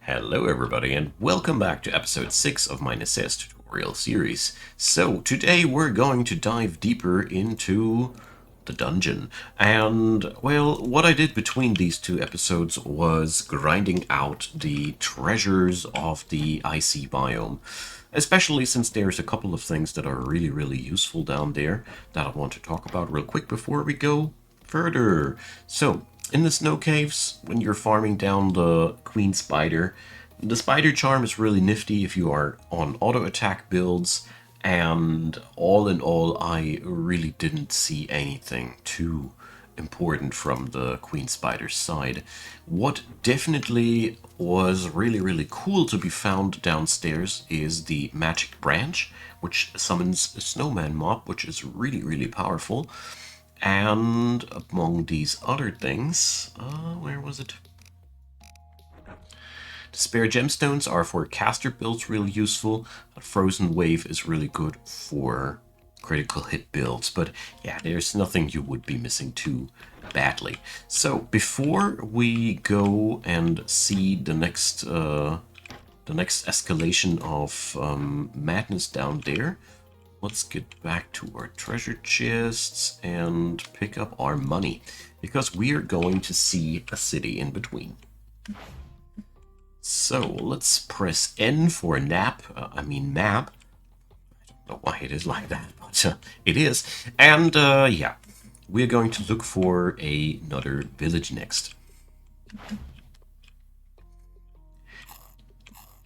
Hello everybody and welcome back to episode 6 of my Necesse tutorial series. So today we're going to dive deeper into the dungeon. And well, what I did between these two episodes was grinding out the treasures of the icy biome. Especially since there's a couple of things that are really useful down there that I want to talk about real quick before we go further. So, in the snow caves, when you're farming down the queen spider, the spider charm is really nifty if you are on auto attack builds, and all in all, I really didn't see anything too important from the queen spider's side. What definitely was really cool to be found downstairs is the magic branch, which summons a snowman mob, which is really powerful. And among these other things, where was it? The spare gemstones are for caster builds really useful. A frozen wave is really good for critical hit builds, but yeah, there's nothing you would be missing too badly. So before we go and see the next escalation of madness down there, let's get back to our treasure chests and pick up our money, because we are going to see a city in between. So let's press N for map. I don't know why it is like that, but it is. And yeah, we're going to look for another village next.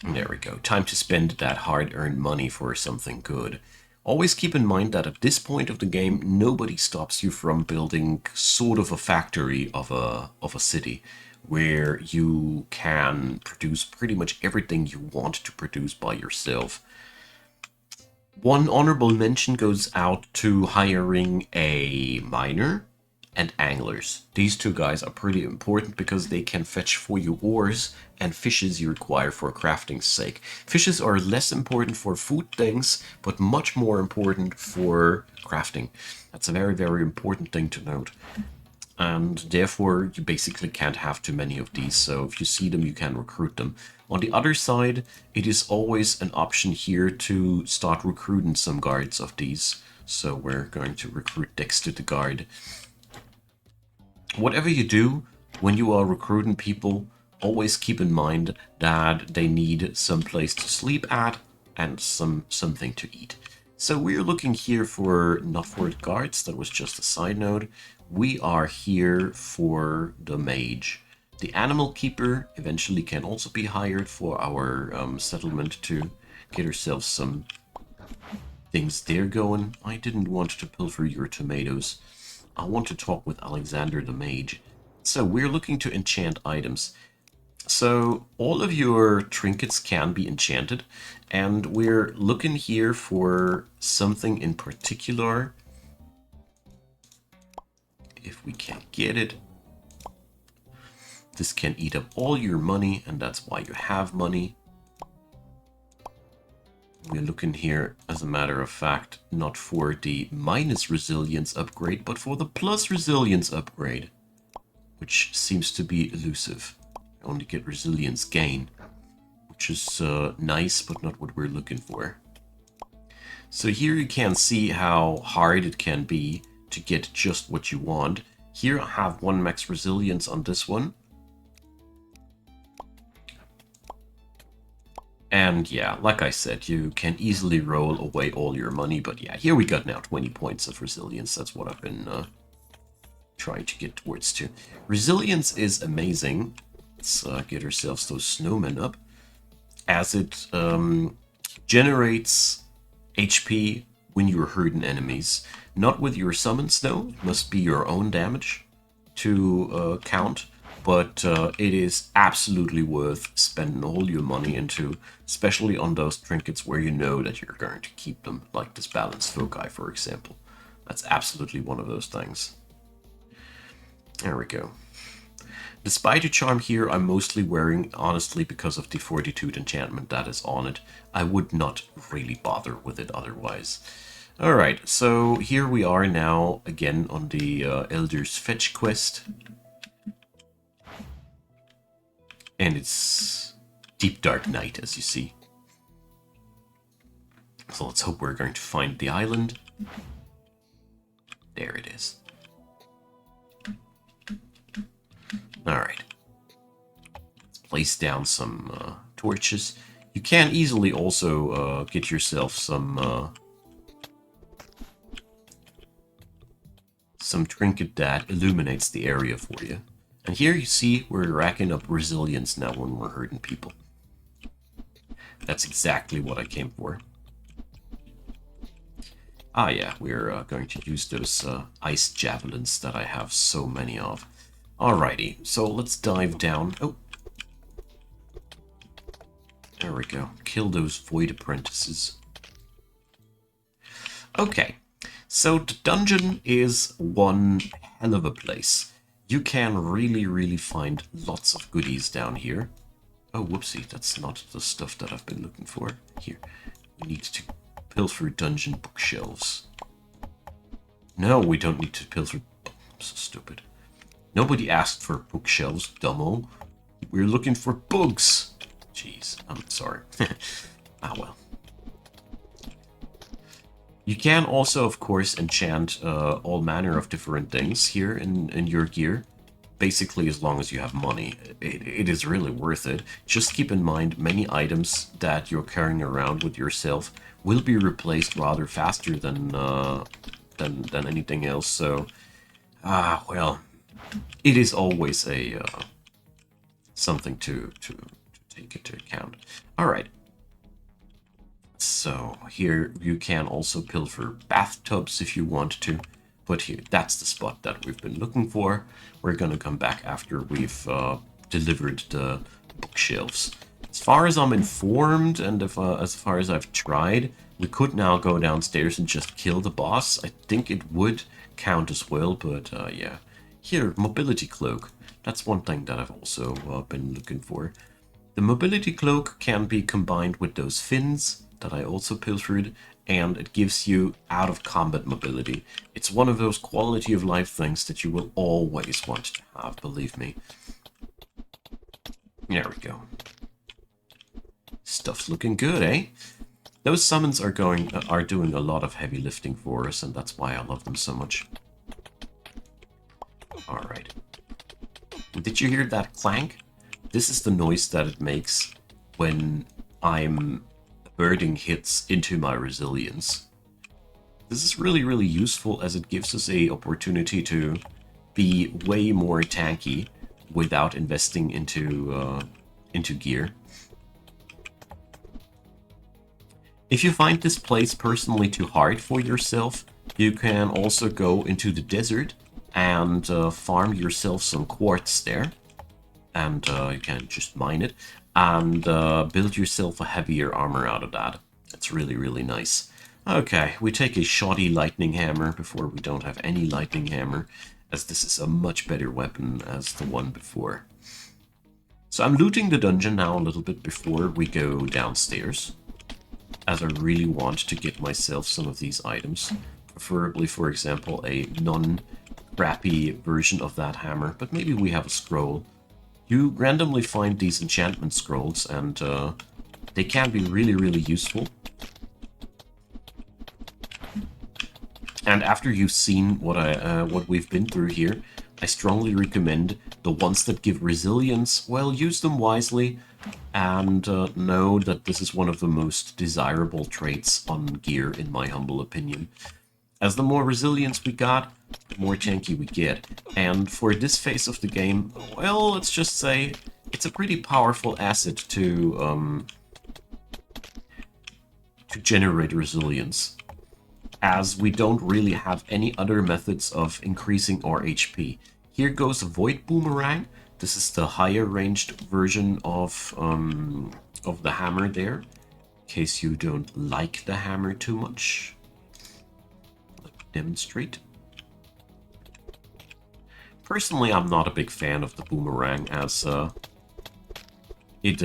There we go. Time to spend that hard-earned money for something good. Always keep in mind that at this point of the game, nobody stops you from building sort of a factory of a city, where you can produce pretty much everything you want to produce by yourself. One honorable mention goes out to hiring a miner and anglers. These two guys are pretty important because they can fetch for you ores and fishes you require for crafting's sake. Fishes are less important for food things, but much more important for crafting. That's a very important thing to note. And therefore you basically can't have too many of these, so if you see them you can recruit them. On the other side, it is always an option here to start recruiting some guards of these, so we're going to recruit Dexter the guard. Whatever you do when you are recruiting people, always keep in mind that they need some place to sleep at and something to eat. So we're looking here for not for the guards, that was just a side note. We are here for the mage. The animal keeper eventually can also be hired for our settlement to get ourselves some things there going. I didn't want to pilfer your tomatoes. I want to talk with Alexander the mage. So we're looking to enchant items. So all of your trinkets can be enchanted, and we're looking here for something in particular. If we can't get it, this can eat up all your money, and that's why you have money. We're looking here, as a matter of fact, not for the minus resilience upgrade, but for the plus resilience upgrade, which seems to be elusive. You only get resilience gain, which is nice, but not what we're looking for. So here you can see how hard it can be to get just what you want. Here I have 1 max resilience on this one. And yeah, like I said, you can easily roll away all your money, but yeah, here we got now 20 points of resilience. That's what I've been trying to get towards to. Resilience is amazing. Let's get ourselves those snowmen up, as it generates HP when you're hurting enemies. Not with your summon snow, it must be your own damage to count, but it is absolutely worth spending all your money into, especially on those trinkets where you know that you're going to keep them, like this balanced foci, for example. That's absolutely one of those things. There we go. The spider charm here I'm mostly wearing, honestly, because of the fortitude enchantment that is on it. I would not really bother with it otherwise. Alright, so here we are now, again, on the Elder's Fetch quest. And it's deep dark night, as you see. So let's hope we're going to find the island. There it is. Alright. Let's place down some torches. You can easily also get yourself some trinket that illuminates the area for you. And here you see we're racking up resilience now when we're hurting people. That's exactly what I came for. Ah yeah, we're going to use those ice javelins that I have so many of. Alrighty, so let's dive down. Oh, there we go. Kill those void apprentices. Okay, so the dungeon is one hell of a place. You can really find lots of goodies down here. Oh, whoopsie, that's not the stuff that I've been looking for. Here, we need to pilfer dungeon bookshelves. No, we don't need to pilfer... I'm so stupid. Nobody asked for bookshelves, dumbo. We're looking for bugs. Jeez, I'm sorry. Ah, well. You can also, of course, enchant all manner of different things here in your gear. Basically, as long as you have money, it is really worth it. Just keep in mind, many items that you're carrying around with yourself will be replaced rather faster than anything else. So, well, it is always a something to take into account. All right. So here you can also pilfer bathtubs if you want to. But here, that's the spot that we've been looking for. We're going to come back after we've delivered the bookshelves. As far as I'm informed, and as far as I've tried, we could now go downstairs and just kill the boss. I think it would count as well, but yeah. Here, mobility cloak. That's one thing that I've also been looking for. The mobility cloak can be combined with those fins that I also pilfered, and it gives you out-of-combat mobility. It's one of those quality of life things that you will always want to have, believe me. There we go. Stuff's looking good, eh? Those summons are doing a lot of heavy lifting for us, and that's why I love them so much. Alright. Did you hear that clank? This is the noise that it makes when I'm birding hits into my resilience. This is really useful as it gives us a opportunity to be way more tanky without investing into gear. If you find this place personally too hard for yourself, you can also go into the desert and farm yourself some quartz there. And you can just mine it and build yourself a heavier armor out of that. It's really nice. Okay, we take a shoddy lightning hammer before we don't have any lightning hammer, as this is a much better weapon as the one before. So I'm looting the dungeon now a little bit before we go downstairs, as I really want to get myself some of these items. Preferably, for example, a non-crappy version of that hammer, but maybe we have a scroll. You randomly find these enchantment scrolls, and they can be really useful. And after you've seen what we've been through here, I strongly recommend the ones that give resilience. Well, use them wisely, and know that this is one of the most desirable traits on gear, in my humble opinion. As the more resilience we got, the more tanky we get. And for this phase of the game, well, let's just say it's a pretty powerful asset to generate resilience, as we don't really have any other methods of increasing our HP. Here goes a Void Boomerang. This is the higher ranged version of the hammer there, in case you don't like the hammer too much. Demonstrate. Personally, I'm not a big fan of the boomerang, as you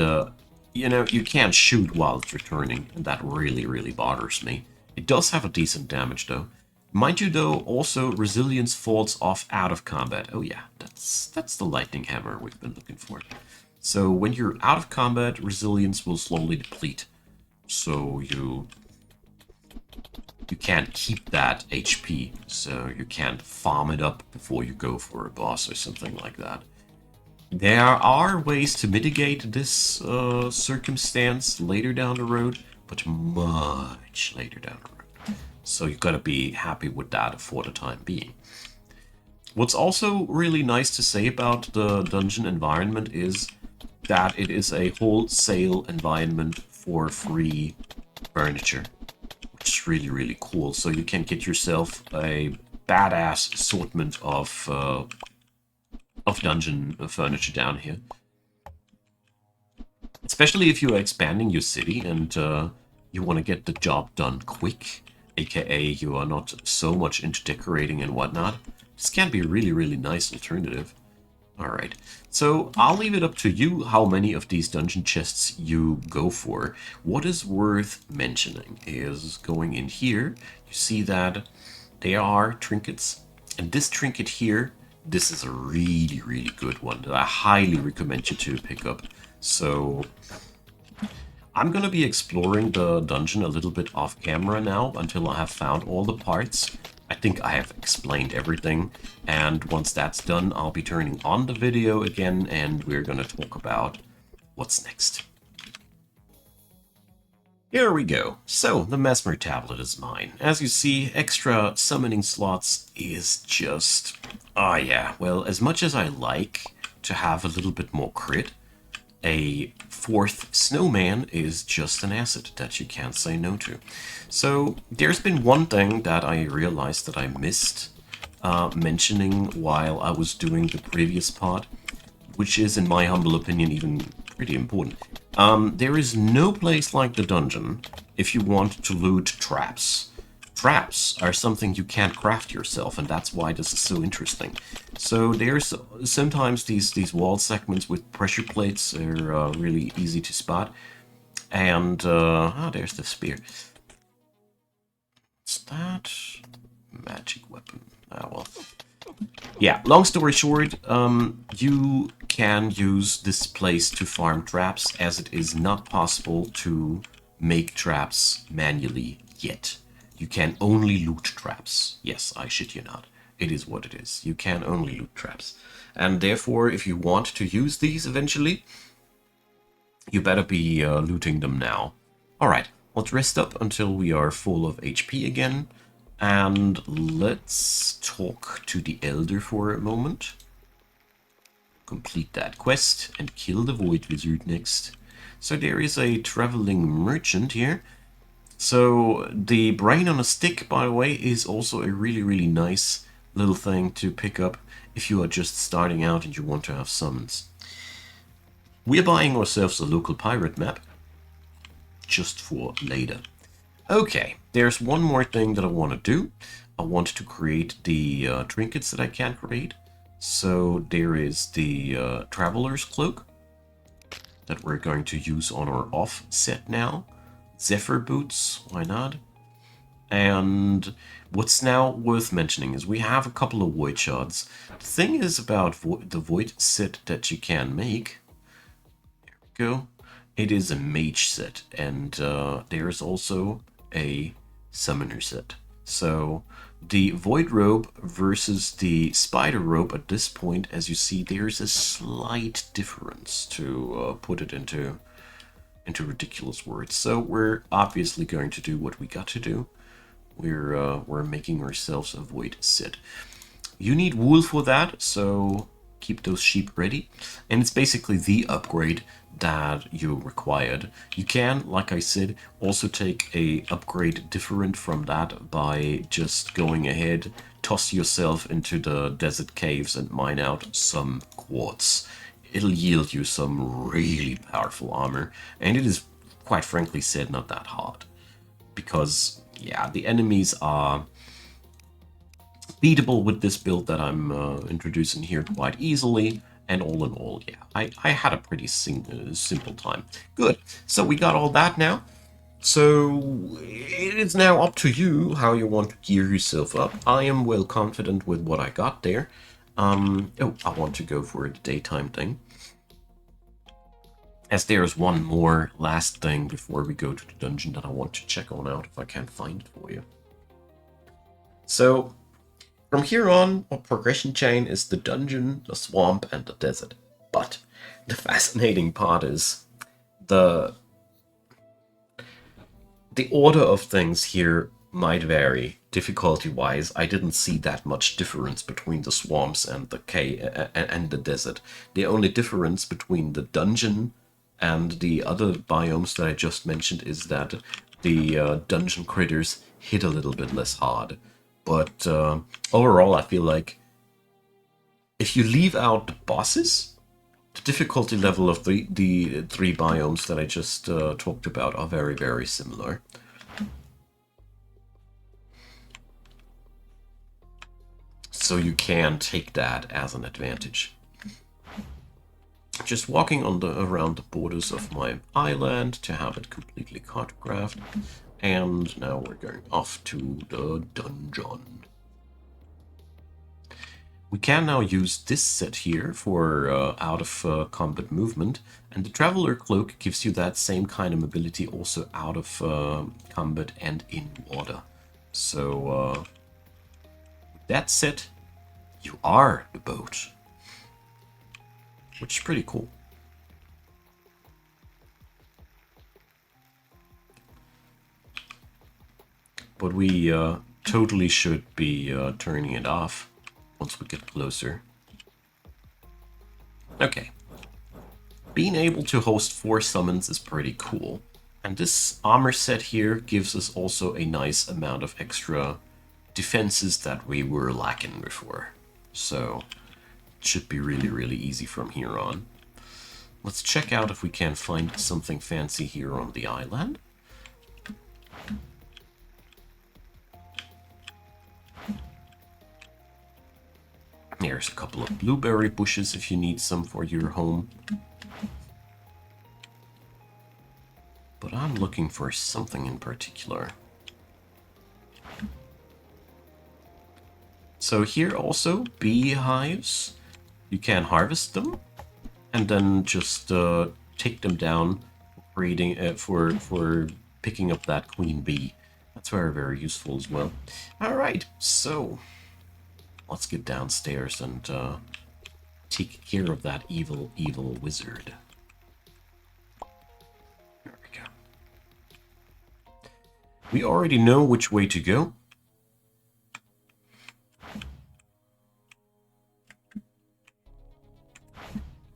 know, you can't shoot while it's returning, and that really bothers me. It does have a decent damage though. Mind you though, also resilience falls off out of combat. Oh yeah, that's the lightning hammer we've been looking for. So when you're out of combat, resilience will slowly deplete. So you can't keep that HP, so you can't farm it up before you go for a boss or something like that. There are ways to mitigate this circumstance later down the road, but much later down the road. So you gotta be happy with that for the time being. What's also really nice to say about the dungeon environment is that it is a wholesale environment for free furniture, which is really, really cool. So you can get yourself a badass assortment of dungeon furniture down here. Especially if you are expanding your city and you want to get the job done quick, aka you are not so much into decorating and whatnot. This can be a really, really nice alternative. Alright, so I'll leave it up to you how many of these dungeon chests you go for. What is worth mentioning is going in here, you see that there are trinkets, and this trinket here, this is a really, really good one that I highly recommend you to pick up. So I'm gonna be exploring the dungeon a little bit off camera now until I have found all the parts. I think I have explained everything, and once that's done, I'll be turning on the video again, and we're gonna talk about what's next. Here we go. So, the Mesmer tablet is mine. As you see, extra summoning slots is just... oh yeah, well, as much as I like to have a little bit more crit, a fourth snowman is just an asset that you can't say no to. So there's been one thing that I realized that I missed mentioning while I was doing the previous part, which is, in my humble opinion, even pretty important. There is no place like the dungeon if you want to loot traps. Traps are something you can't craft yourself, and that's why this is so interesting. So there's sometimes these wall segments with pressure plates are really easy to spot. And, there's the spear. What's that? Magic weapon. Ah, well. Yeah, long story short, you can use this place to farm traps, as it is not possible to make traps manually yet. You can only loot traps. Yes, I shit you not. It is what it is. You can only loot traps. And therefore, if you want to use these eventually, you better be looting them now. Alright, let's rest up until we are full of HP again. And let's talk to the Elder for a moment. Complete that quest and kill the Void Wizard next. So there is a traveling merchant here. So the brain on a stick, by the way, is also a really, really nice little thing to pick up if you are just starting out and you want to have summons. We're buying ourselves a local pirate map, just for later. Okay, there's one more thing that I want to do. I want to create the trinkets that I can create. So there is the Traveler's Cloak that we're going to use on our offset now. Zephyr boots, why not? And what's now worth mentioning is we have a couple of void shards. The thing is about the void set that you can make. There we go. It is a mage set, and there's also a summoner set. So the void robe versus the spider robe at this point, as you see, there's a slight difference to put it into ridiculous words. So we're obviously going to do what we got to do. We're making ourselves a void set. You need wool for that, so keep those sheep ready. And it's basically the upgrade that you required. You can, like I said, also take a upgrade different from that by just going ahead, toss yourself into the desert caves and mine out some quartz. It'll yield you some really powerful armor, and it is, quite frankly said, not that hard. Because, yeah, the enemies are beatable with this build that I'm introducing here quite easily, and all in all, yeah, I had a pretty simple time. Good, so we got all that now. So it is now up to you how you want to gear yourself up. I am well confident with what I got there. Oh, I want to go for the daytime thing. As there's one more last thing before we go to the dungeon that I want to check on out if I can find it for you. So, from here on, our progression chain is the dungeon, the swamp, and the desert. But the fascinating part is the the order of things here might vary difficulty-wise. I didn't see that much difference between the swamps and and the desert. The only difference between the dungeon and the other biomes that I just mentioned is that the dungeon critters hit a little bit less hard. But overall, I feel like if you leave out the bosses, the difficulty level of the three biomes that I just talked about are very, very similar. So you can take that as an advantage. Just walking around the borders of my island to have it completely cartographed. And now we're going off to the dungeon. We can now use this set here for out of combat movement, and the Traveler Cloak gives you that same kind of mobility also out of combat and in water. So with that set, you are the boat, which is pretty cool. But we totally should be turning it off once we get closer. Okay. Being able to host 4 summons is pretty cool. And this armor set here gives us also a nice amount of extra defenses that we were lacking before. So it should be really, really easy from here on. Let's check out if we can find something fancy here on the island. There's a couple of blueberry bushes if you need some for your home. But I'm looking for something in particular. So here also, beehives. You can harvest them and then just take them down for picking up that queen bee. That's very, very useful as well. Alright, so let's get downstairs and take care of that evil, evil wizard. There we go. We already know which way to go.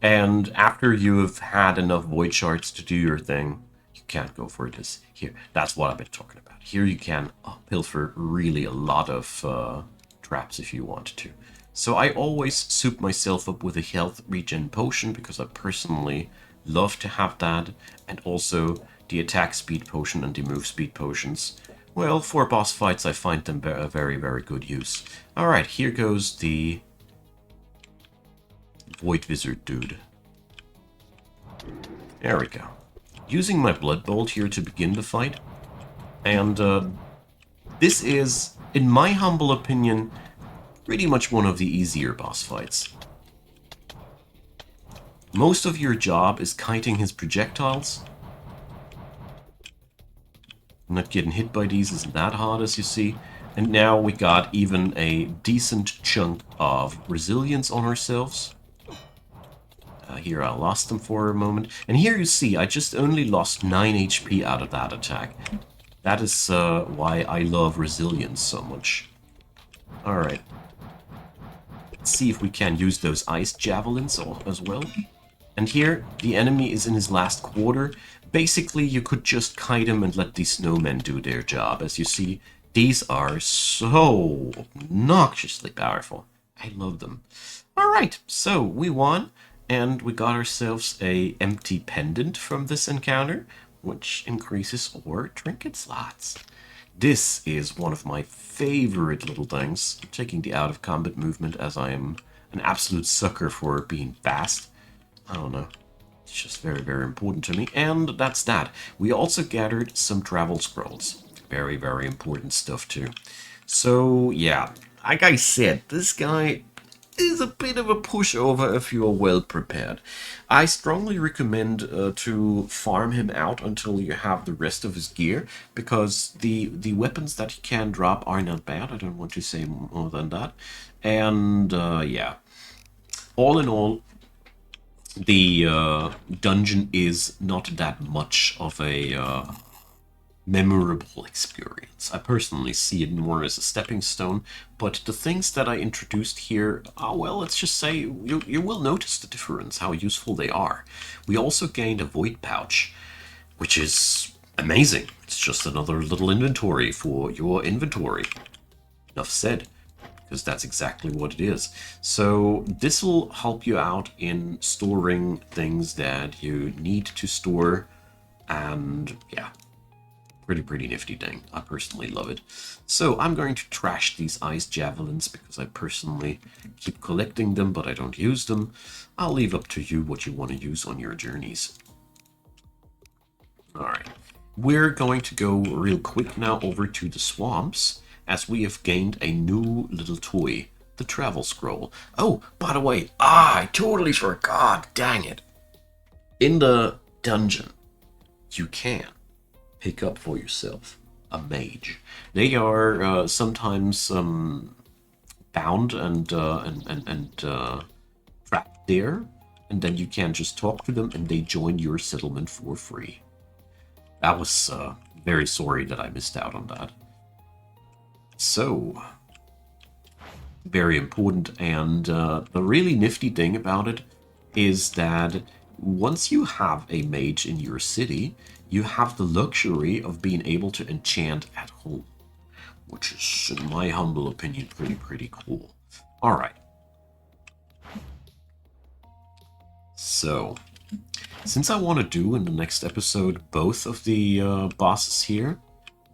And after you have had enough void shards to do your thing, you can't go for this. Here, that's what I've been talking about. Here you can pilfer really a lot of traps if you want to. So I always soup myself up with a health regen potion because I personally love to have that. And also the attack speed potion and the move speed potions. Well, for boss fights I find them a very, very good use. Alright, here goes the Void Wizard dude. There we go. Using my Blood Bolt here to begin the fight. And this is, in my humble opinion, pretty much one of the easier boss fights. Most of your job is kiting his projectiles. Not getting hit by these isn't that hard, as you see. And now we got even a decent chunk of resilience on ourselves. Here I lost them for a moment. And here you see, I just only lost 9 HP out of that attack. That is why I love resilience so much. Alright. Let's see if we can use those ice javelins as well. And here, the enemy is in his last quarter. Basically, you could just kite him and let these snowmen do their job. As you see, these are so obnoxiously powerful. I love them. Alright, so we won. And we got ourselves a empty pendant from this encounter, which increases our trinket slots. This is one of my favorite little things, taking the out of combat movement, as I am an absolute sucker for being fast. I don't know. It's just very, very important to me. And that's that. We also gathered some travel scrolls. Very, very important stuff too. So, yeah. Like I said, this guy is a bit of a pushover if you are well prepared. I strongly recommend to farm him out until you have the rest of his gear, because the weapons that he can drop are not bad. I don't want to say more than that. And yeah, all in all, the dungeon is not that much of a memorable experience. I personally see it more as a stepping stone, but the things that I introduced here, well, let's just say you will notice the difference, how useful they are. We also gained a void pouch, which is amazing. It's just another little inventory for your inventory. Enough said, because that's exactly what it is. So this will help you out in storing things that you need to store, and yeah, pretty nifty thing. I personally love it. So I'm going to trash these ice javelins because I personally keep collecting them, but I don't use them. I'll leave up to you what you want to use on your journeys. Alright, we're going to go real quick now over to the swamps, as we have gained a new little toy, the travel scroll. Oh, by the way, I totally forgot, dang it. In the dungeon, you can pick up for yourself a mage. They are sometimes bound and trapped there, and then you can just talk to them and they join your settlement for free. I was very sorry that I missed out on that. So, very important, and the really nifty thing about it is that once you have a mage in your city, you have the luxury of being able to enchant at home, which is, in my humble opinion, pretty cool. Alright. So, since I want to do in the next episode both of the bosses here,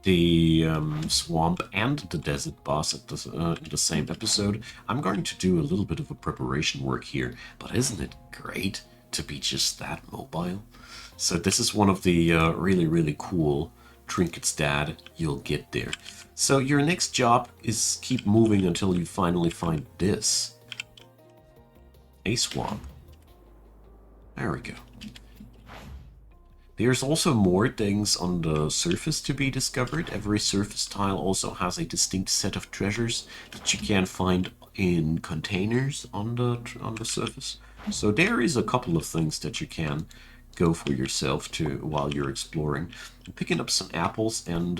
the swamp and the desert boss at in the same episode, I'm going to do a little bit of a preparation work here. But isn't it great to be just that mobile? So this is one of the really cool trinkets that you'll get there. So your next job is keep moving until you finally find this. A swamp. There we go. There's also more things on the surface to be discovered. Every surface tile also has a distinct set of treasures that you can find in containers on the surface. So there is a couple of things that you can go for yourself to while you're exploring. Picking up some apples, and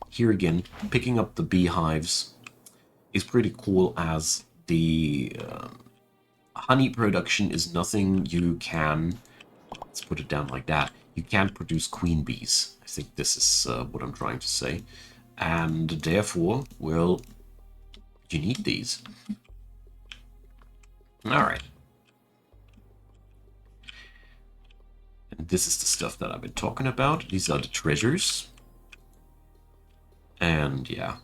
here again, picking up the beehives is pretty cool, as the honey production is nothing you can, let's put it down like that, you can't produce queen bees. I think this is what I'm trying to say. And therefore, well, you need these. Alright. And this is the stuff that I've been talking about. These are the treasures. And yeah.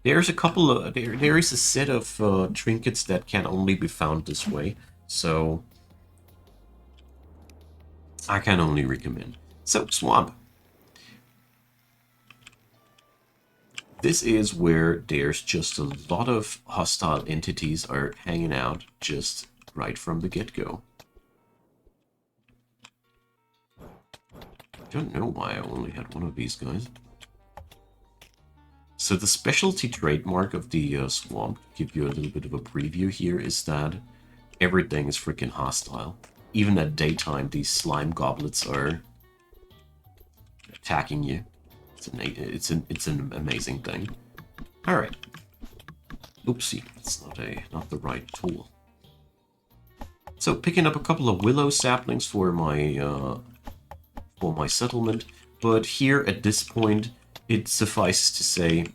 There's a couple of, there is a set of trinkets that can only be found this way. So I can only recommend. So, swamp. This is where there's just a lot of hostile entities are hanging out just right from the get-go. I don't know why I only had one of these guys. So the specialty trademark of the swamp, to give you a little bit of a preview here, is that everything is freaking hostile. Even at daytime, these slime goblets are attacking you. It's an amazing thing. All right. Oopsie, it's not the right tool. So picking up a couple of willow saplings for my settlement, but here at this point, it suffices to say,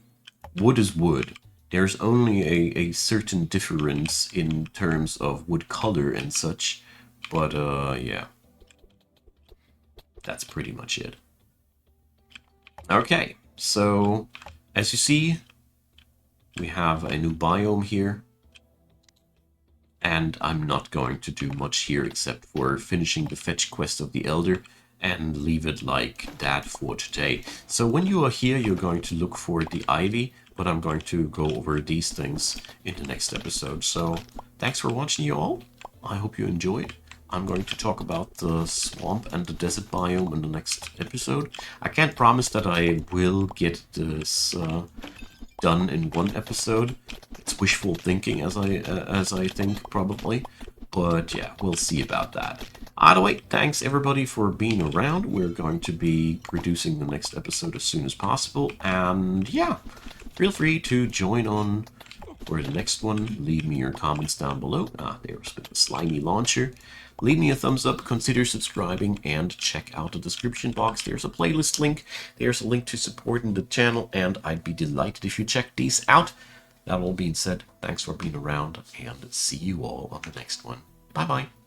wood is wood. There's only a certain difference in terms of wood color and such. But, yeah. That's pretty much it. Okay, so, as you see, we have a new biome here. And I'm not going to do much here except for finishing the fetch quest of the Elder and leave it like that for today. So when you are here, you're going to look for the ivy, but I'm going to go over these things in the next episode. So thanks for watching, you all. I hope you enjoyed. I'm going to talk about the swamp and the desert biome in the next episode. I can't promise that I will get this done in one episode. It's wishful thinking, as I think, probably. But yeah, we'll see about that. Either way, thanks everybody for being around. We're going to be producing the next episode as soon as possible. And yeah, feel free to join on for the next one. Leave me your comments down below. There's the slimy launcher. Leave me a thumbs up, consider subscribing, and check out the description box. There's a playlist link. There's a link to supporting the channel, and I'd be delighted if you check these out. That all being said, thanks for being around, and see you all on the next one. Bye-bye.